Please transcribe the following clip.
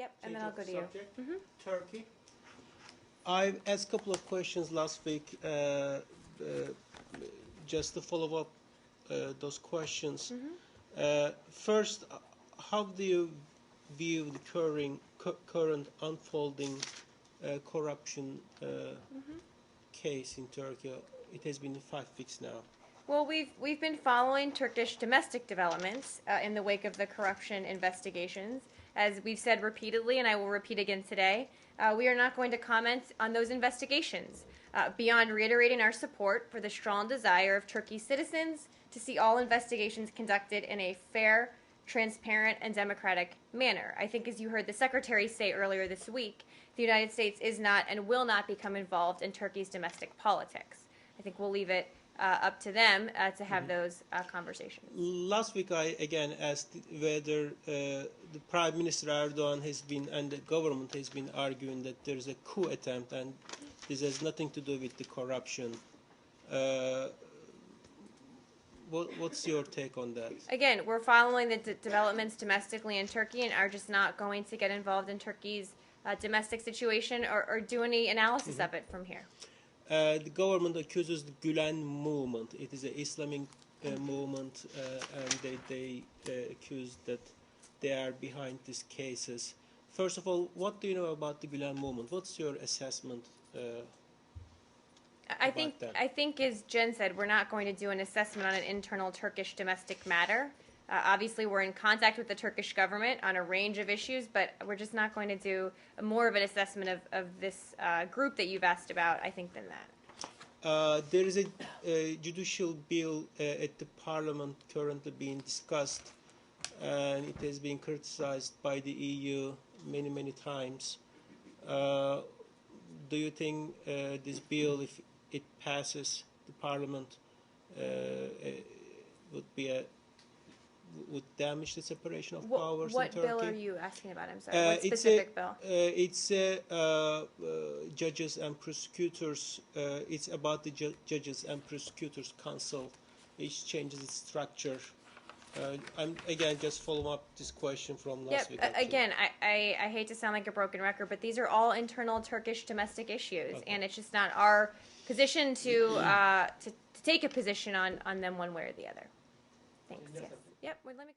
Yep, and then I'll go to you. Turkey. I asked a couple of questions last week, just to follow up those questions. First, how do you view the current unfolding corruption case in Turkey? It has been 5 weeks now. Well, we've been following Turkish domestic developments in the wake of the corruption investigations. As we've said repeatedly, and I will repeat again today, we are not going to comment on those investigations beyond reiterating our support for the strong desire of Turkey's citizens to see all investigations conducted in a fair, transparent, and democratic manner. I think, as you heard the Secretary say earlier this week, the United States is not and will not become involved in Turkey's domestic politics. I think we'll leave it up to them to have those conversations. Last week I again asked whether the Prime Minister Erdogan has been, and the government has been arguing that there's a coup attempt and this has nothing to do with the corruption. What's your take on that? Again, we're following the developments domestically in Turkey and are just not going to get involved in Turkey's domestic situation or do any analysis of it from here. The government accuses the Gülen movement. It is an Islamic movement, and they accuse that they are behind these cases. First of all, what do you know about the Gülen movement? What's your assessment? I think, as Jen said, we're not going to do an assessment on an internal Turkish domestic matter. Obviously, we're in contact with the Turkish government on a range of issues, but we're just not going to do more of an assessment of this group that you've asked about, I think, than that. There is a judicial bill at the parliament currently being discussed, and it has been criticized by the EU many, many times. Do you think this bill, if it passes the parliament, would damage the separation of powers in Turkey? What bill are you asking about? I'm sorry. What specific bill? It's judges and prosecutors. It's about the judges and prosecutors council. It changes its structure. I'm again just follow up this question from last week. Again, I hate to sound like a broken record, but these are all internal Turkish domestic issues, and it's just not our position to take a position on them one way or the other. Thanks. Yes. Yep. Let me go.